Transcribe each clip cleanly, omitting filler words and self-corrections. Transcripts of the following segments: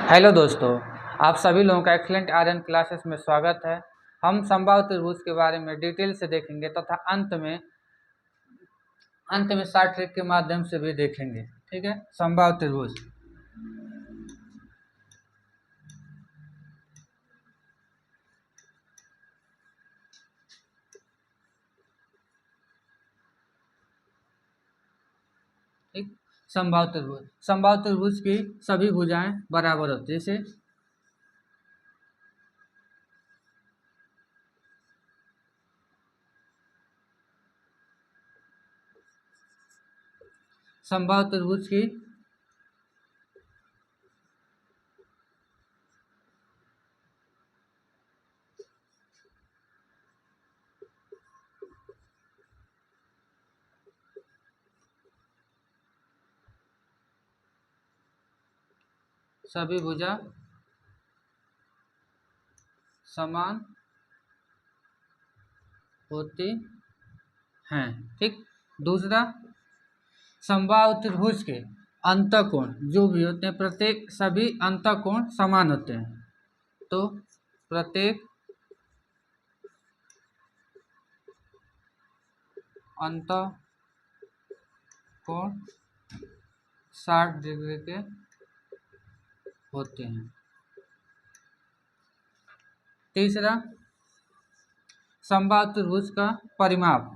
Hello दोस्तों, आप सभी लोगों का एक्सीलेंट आर्यन क्लासेस में स्वागत है। हम समबाहु त्रिभुज के बारे में डिटेल से देखेंगे तथा अंत में शॉर्ट ट्रिक के माध्यम से भी देखेंगे। ठीक है, समबाहु त्रिभुज। ठीक, समबाहु त्रिभुज की सभी भुजाएं बराबर होती है। जैसे समबाहु त्रिभुज की सभी भुजा समान होती हैं। ठीक, दूसरा, समबाहु त्रिभुज के अंतःकोण जो भी होते हैं, प्रत्येक सभी अंतःकोण समान होते हैं। तो प्रत्येक अंतःकोण 60 डिग्री के होते हैं। तीसरा, समबाहु त्रिभुज का परिमाप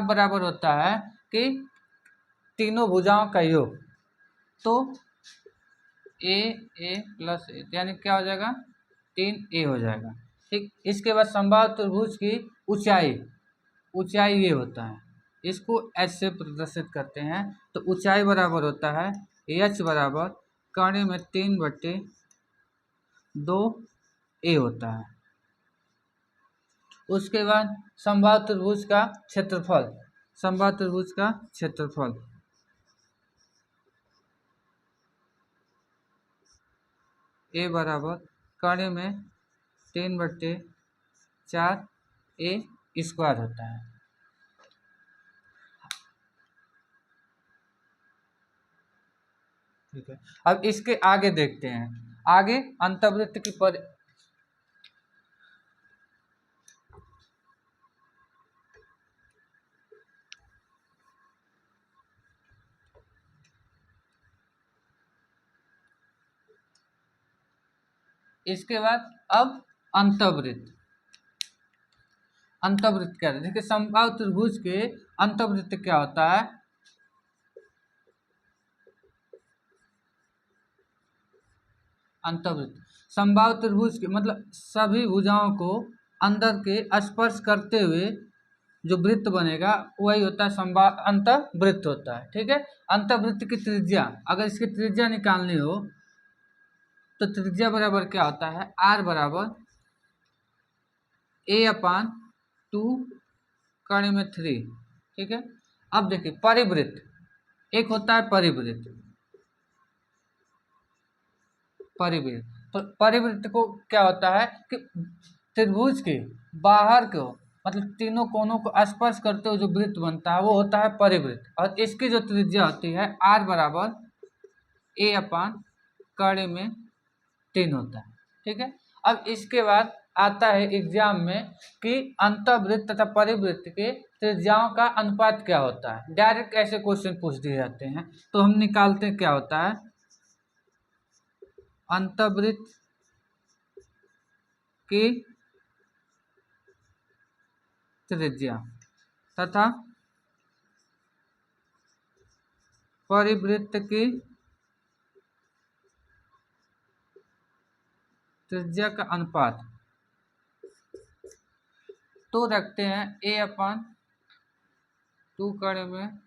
बराबर होता है कि तीनों भुजाओं का योग। तो ए प्लस ए यानी क्या हो जाएगा, 3a हो जाएगा। ठीक, इसके बाद समबाहु त्रिभुज की ऊंचाई ये होता है, इसको एच से प्रदर्शित करते हैं। तो ऊंचाई बराबर होता है एच बराबर कर्ण में 3/2a होता है। उसके बाद समबाहु त्रिभुज का क्षेत्रफल ए बराबर कर्ण में 3/4a स्क्वायर होता है। ठीक है, अब इसके आगे देखते हैं। आगे अंतर्वृत्त की इसके बाद अब अंतर्वृत्त क्या है। देखिए, समबाहु त्रिभुज के अंतर्वृत्त क्या होता है। अंतर्वृत्त समबाहु त्रिभुज के मतलब सभी भुजाओं को अंदर के स्पर्श करते हुए जो वृत्त बनेगा वही होता है अंतर्वृत्त होता है। ठीक है, अंतर्वृत्त की त्रिज्या, अगर इसकी त्रिज्या निकालनी हो तो त्रिज्या बराबर क्या होता है, r बराबर a/2 कर्ण में 3। ठीक है, अब देखिए परिवृत्त, एक होता है परिवृत्त। तो परिवृत्त को क्या होता है कि त्रिभुज के बाहर को मतलब तीनों कोनों को स्पर्श करते हुए जो वृत्त बनता है वो होता है परिवृत्त। और इसकी जो त्रिज्या होती है r बराबर a/कर्ण में 3 होता है। ठीक है, अब इसके बाद आता है एग्जाम में कि अंतर्वृत्त तथा परिवृत्त के त्रिज्याओं का अनुपात क्या होता है। डायरेक्ट ऐसे क्वेश्चन पूछ दिए जाते हैं, तो हम निकालते हैं क्या होता है। अंतर्वृत्त की त्रिज्या तथा परिवृत्त की त्रिज्या का अनुपात तो रखते हैं a/2 कर्ण में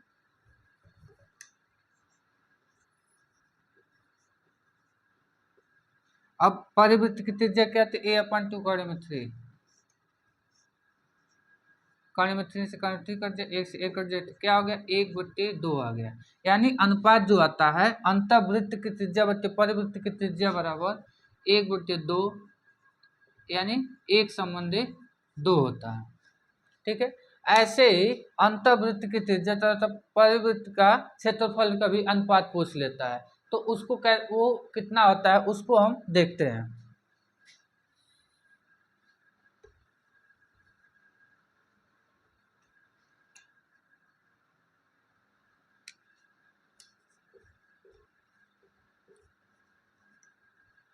अब परिवृत्त की त्रिज्या क्या थी, a/2 कर्ण में 3। कर्ण में 3 से कर्ण 3 कट जाए, 1 से 1 कट जाए, तो क्या हो गया, 1/2 आ गया। यानी अनुपात जो आता है अंतर्वृत्त की त्रिज्या बटे परिवृत्त की त्रिज्या बराबर 1/2 यानी 1/2 होता है। ठीक है, ऐसे ही अंतर्वृत्त की त्रिज्या तथा परिवृत्त का क्षेत्रफल का भी अनुपात पूछ लेता है, तो उसको वो कितना होता है उसको हम देखते हैं।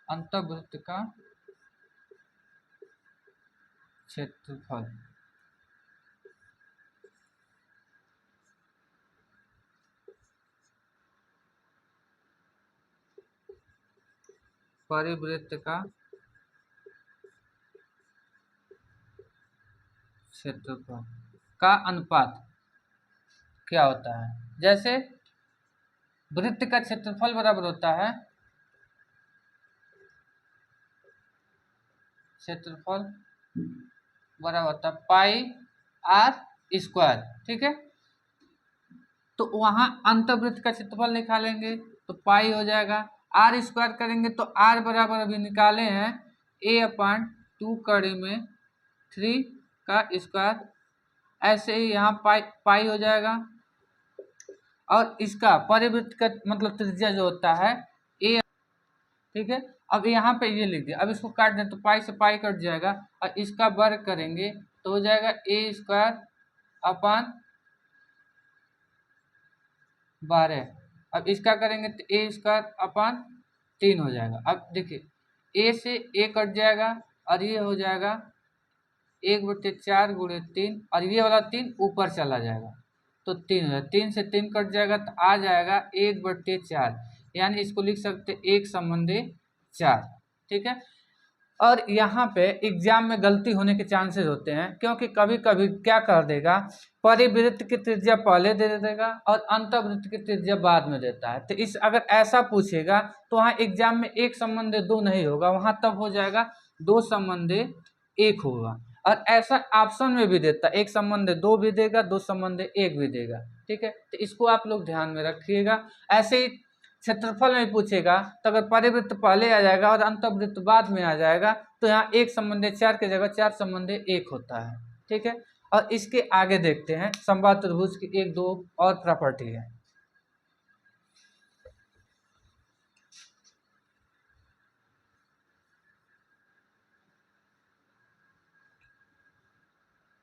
अंतर्वृत्त का क्षेत्रफल परिवृत्त का क्षेत्रफल का अनुपात क्या होता है। जैसे वृत्त का क्षेत्रफल बराबर होता है क्षेत्रफल बराबर होता है पाई आर स्क्वायर, ठीक है। तो वहां अंतर्वृत्त का क्षेत्रफल निकालेंगे तो पाई हो जाएगा, आर स्क्वायर करेंगे तो आर बराबर अभी निकाले हैं a/2 कड़ी में 3 का स्क्वायर, ऐसे ही यहाँ पाई पाई हो जाएगा। और इसका परिवृत्त का मतलब त्रिज्या जो होता है a, ठीक है। अब यहाँ पे ये लिख दिया, अब इसको काट दें तो पाई से पाई कट जाएगा और इसका वर्ग करेंगे तो हो जाएगा a²/12। अब इसका करेंगे तो a²/3 हो जाएगा। अब देखिए a से a कट जाएगा और ये हो जाएगा 1/4 गुणे 3 और ये वाला 3 ऊपर चला जाएगा तो 3 हो जाएगा, 3 से 3 कट जाएगा तो आ जाएगा 1/4, यानी इसको लिख सकते 1/4, ठीक है। और यहाँ पे एग्जाम में गलती होने के चांसेस होते हैं, क्योंकि कभी कभी क्या कर देगा, परिवृत्त की त्रिज्या पहले दे देगा और अंतर्वृत्त की त्रिज्या बाद में देता है। तो इस अगर ऐसा पूछेगा तो वहाँ एग्जाम में 1/2 नहीं होगा, वहाँ तब हो जाएगा 2/1 होगा। और ऐसा ऑप्शन में भी देता है 1/2 भी देगा, 2/1 भी देगा, ठीक है। तो इसको आप लोग ध्यान में रखिएगा। ऐसे ही क्षेत्रफल में पूछेगा तो अगर परिवृत्त पहले आ जाएगा और अंतर्वृत्त बाद में आ जाएगा तो यहाँ 1/4 की जगह 4/1 होता है, ठीक है। और इसके आगे देखते हैं समबाहु त्रिभुज की एक दो और प्रॉपर्टी है।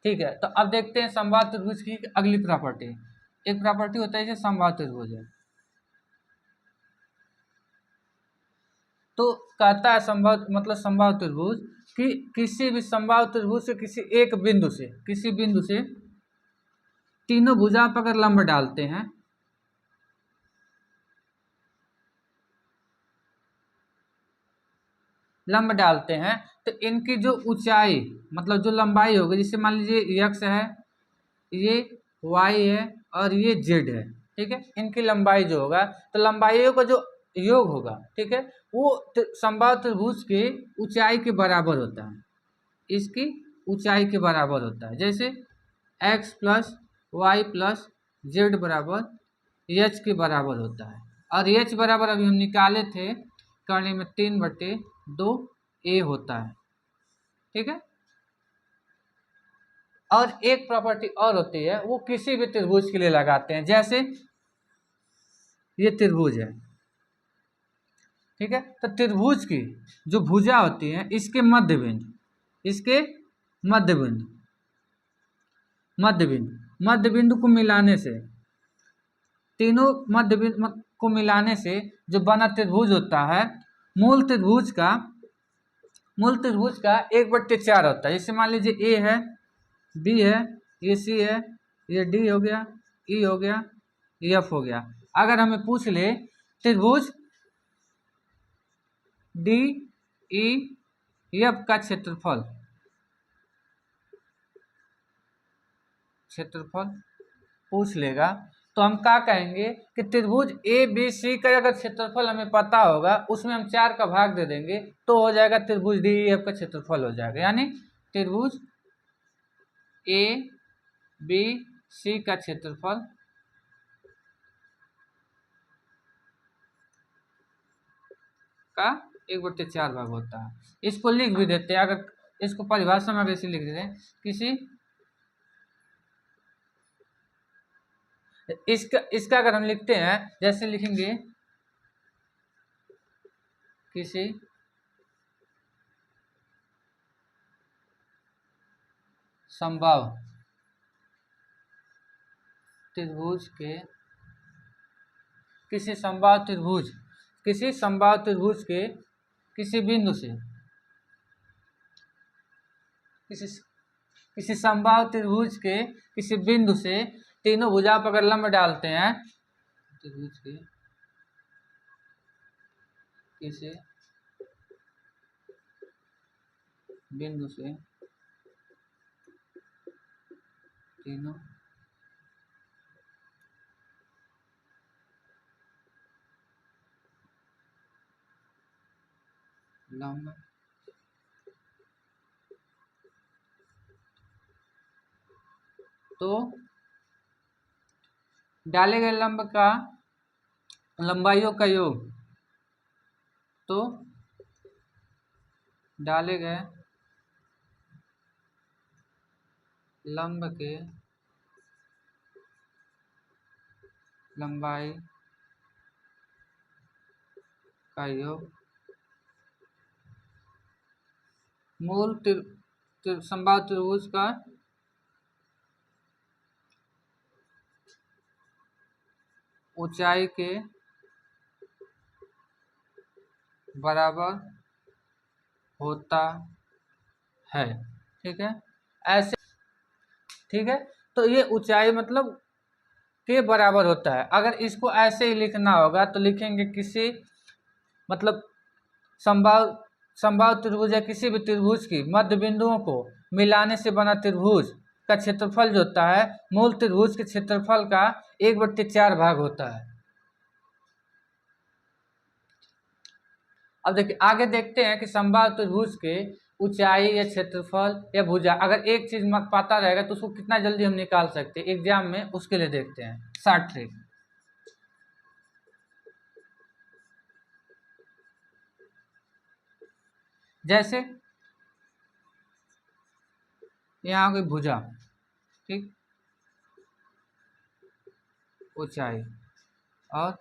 ठीक है, तो अब देखते हैं समबाहु त्रिभुज की अगली प्रॉपर्टी। एक प्रॉपर्टी होता है जैसे समबाहु त्रिभुज है, तो कहता है समबाहु त्रिभुज कि किसी भी समबाहु त्रिभुज से किसी बिंदु से तीनों भुजाओं पर अगर लंब डालते हैं तो इनकी जो ऊंचाई मतलब जो लंबाई होगी, जैसे मान लीजिए x है, ये y है और ये z है, ठीक है। इनकी लंबाई जो होगा तो लंबाइयों का जो योग होगा, ठीक है, वो समबाहु त्रिभुज की ऊंचाई के बराबर होता है, इसकी ऊंचाई के बराबर होता है। जैसे x plus y plus z बराबर एच के बराबर होता है। और एच बराबर अभी हम निकाले थे करने में 3/2 a होता है, ठीक है। और एक प्रॉपर्टी और होती है, वो किसी भी त्रिभुज के लिए लगाते हैं। जैसे ये त्रिभुज है, ठीक है, तो त्रिभुज की जो भुजा होती है इसके मध्य बिंदु को मिलाने से, तीनों मध्य बिंदु को मिलाने से जो बना त्रिभुज होता है, मूल त्रिभुज का 1/4 होता है। जैसे मान लीजिए ए है, बी है, ये सी है, ये डी हो गया, ई हो गया, एफ हो गया। अगर हमें पूछ ले त्रिभुज डी ई एफ का क्षेत्रफल पूछ लेगा तो हम क्या कहेंगे कि त्रिभुज ए बी सी का अगर क्षेत्रफल हमें पता होगा, उसमें हम 4 का भाग दे देंगे तो हो जाएगा त्रिभुज डी ई एफ का क्षेत्रफल हो जाएगा। यानी त्रिभुज ए बी सी का क्षेत्रफल का 1/4 भाग होता है। इसको लिख भी देते हैं, अगर इसको परिभाषा में अगर इसे लिख देते हैं, किसी इसका अगर हम लिखते हैं, जैसे लिखेंगे किसी समबाहु त्रिभुज के किसी समबाहु त्रिभुज के किसी बिंदु से किसी समबाहु त्रिभुज के किसी बिंदु से तीनों भुजा पर अगर लंब डालते हैं, त्रिभुज के किसी बिंदु से तीनों लंब तो डाले गए लंब का लंबाइयों का योग, तो डाले गए लंब के लंबाई का योग मूल समबाहु त्रिभुज का ऊंचाई के बराबर होता है। ठीक है, ऐसे। ठीक है, तो ये ऊंचाई मतलब के बराबर होता है। अगर इसको ऐसे ही लिखना होगा तो लिखेंगे किसी मतलब समबाहु त्रिभुज या किसी भी त्रिभुज की मध्य बिंदुओं को मिलाने से बना त्रिभुज का क्षेत्रफल जो होता है मूल त्रिभुज के क्षेत्रफल का 1/4 भाग होता है। अब देखिए आगे देखते हैं कि समबाहु त्रिभुज के ऊंचाई या क्षेत्रफल या भुजा अगर एक चीज मत पता रहेगा तो उसको कितना जल्दी हम निकाल सकते हैं एग्जाम में, उसके लिए देखते हैं शॉर्ट ट्रिक। जैसे यहाँ कोई भुजा, ठीक, ऊंचाई और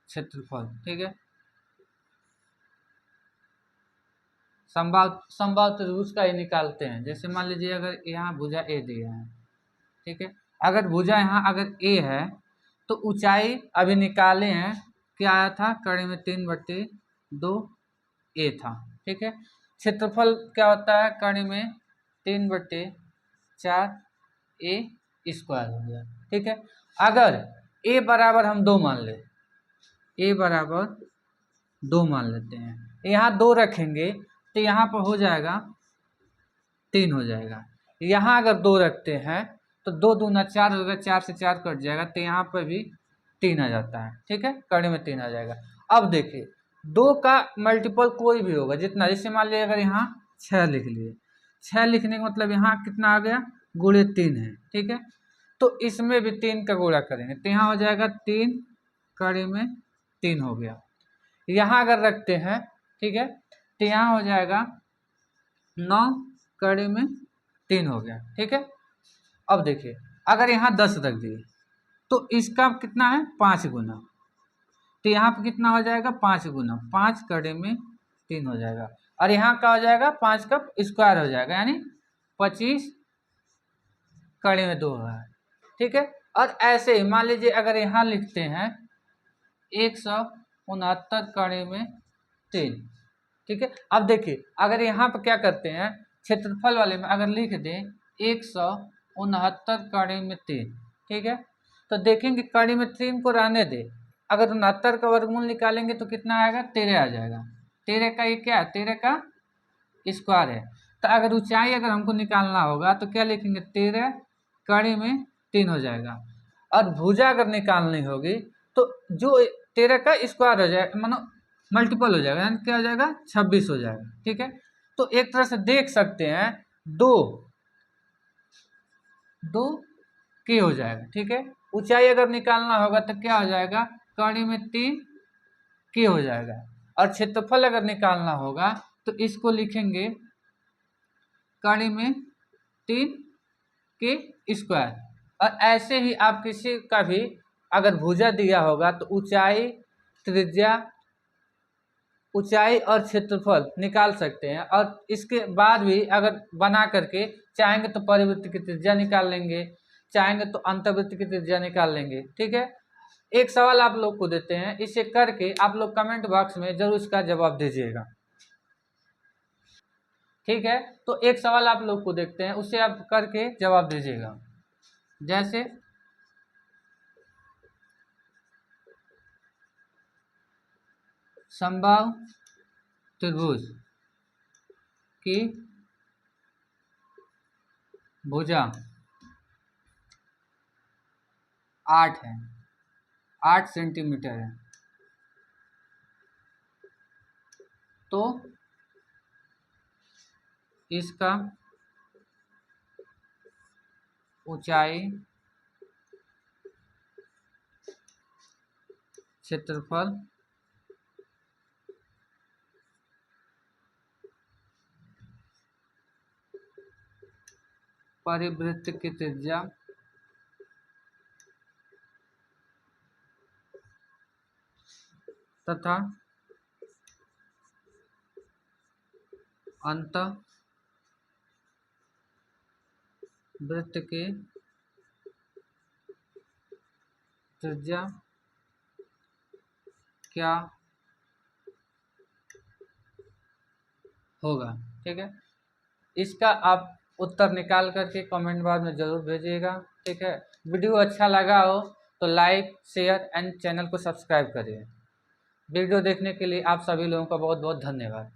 क्षेत्रफल, ठीक है। समबाहु त्रिभुज का ही निकालते हैं। जैसे मान लीजिए अगर यहाँ भुजा ए दिया है, ठीक है, अगर भुजा यहाँ अगर ए है तो ऊंचाई अभी निकाले हैं, क्या आया था कड़ी में 3/2 ए था। ठीक है, क्षेत्रफल क्या होता है कड़ी में 3/4 ए स्क्वायर हो गया। ठीक है, अगर ए बराबर हम 2 मान ले, ए बराबर 2 मान लेते हैं, यहाँ 2 रखेंगे तो यहाँ पर हो जाएगा 3 हो जाएगा। यहाँ अगर 2 रखते हैं तो 2 दूना 4 होगा, 4 से 4 कट जाएगा तो यहाँ पर भी 3 आ जाता है। ठीक है, कड़ी में 3 आ जाएगा। अब देखिए 2 का मल्टीपल कोई भी होगा जितना, जैसे मान लीजिए अगर यहाँ 6 लिख लिए, 6 लिखने का मतलब यहाँ कितना आ गया गुणे 3 है। ठीक है, तो इसमें भी 3 का गुणा करेंगे तो यहाँ हो जाएगा 3 कड़ी में 3 हो गया। यहाँ अगर रखते हैं, ठीक है, तो यहाँ हो जाएगा 9 कड़ी में 3 हो गया। ठीक है, अब देखिए अगर यहाँ 10 रख दिए तो इसका कितना है 5 गुना, तो यहाँ पे कितना हो जाएगा 5 गुना 5 कड़ी में 3 हो जाएगा, और यहाँ का हो जाएगा 5 का स्क्वायर हो जाएगा यानी 25 कड़ी में 2 है। ठीक है, और ऐसे ही मान लीजिए अगर यहाँ लिखते हैं 169 कड़ी में 3। ठीक है, अब देखिए अगर यहाँ पर क्या करते हैं क्षेत्रफल वाले में अगर लिख दें 169 कड़ी में 3, ठीक है, तो देखेंगे कड़ी में 3 को रहने दे, अगर 69 का वर्गमूल निकालेंगे तो कितना आएगा 13 आ जाएगा। 13 का ये क्या है 13 का स्क्वायर है। तो अगर ऊंचाई अगर हमको निकालना होगा तो क्या लिखेंगे 13 कड़ी में 3 हो जाएगा, और भुजा अगर निकालनी होगी तो जो 13 का स्क्वायर हो जाएगा मानो मल्टीपल हो जाएगा यानी क्या हो जाएगा 26 हो जाएगा। ठीक है, तो एक तरह से देख सकते हैं 2 के हो जाएगा। ठीक है, ऊंचाई अगर निकालना होगा तो क्या हो जाएगा कड़ी में 3 के हो जाएगा, और क्षेत्रफल अगर निकालना होगा तो इसको लिखेंगे कड़ी में 3 की स्क्वायर। और ऐसे ही आप किसी का भी अगर भुजा दिया होगा तो ऊंचाई, त्रिज्या, ऊंचाई और क्षेत्रफल निकाल सकते हैं। और इसके बाद भी अगर बना करके चाहेंगे तो परिवृत्त की त्रिज्या निकाल लेंगे, चाहेंगे तो अंतर्वृत्त की त्रिज्या निकाल लेंगे। ठीक है, एक सवाल आप लोग को देते हैं, इसे करके आप लोग कमेंट बॉक्स में जरूर इसका जवाब दीजिएगा। ठीक है, तो एक सवाल आप लोग को देखते हैं, उसे आप करके जवाब दीजिएगा। जैसे समबाहु त्रिभुज की भुजा 8 है, 8 सेंटीमीटर है, तो इसका ऊंचाई, क्षेत्रफल, परिवृत्त की त्रिज्या तथा अंतःवृत्त की त्रिज्या क्या होगा। ठीक है, इसका आप उत्तर निकाल करके कमेंट बॉक्स में ज़रूर भेजिएगा। ठीक है, वीडियो अच्छा लगा हो तो लाइक, शेयर एंड चैनल को सब्सक्राइब करिए। वीडियो देखने के लिए आप सभी लोगों का बहुत बहुत धन्यवाद।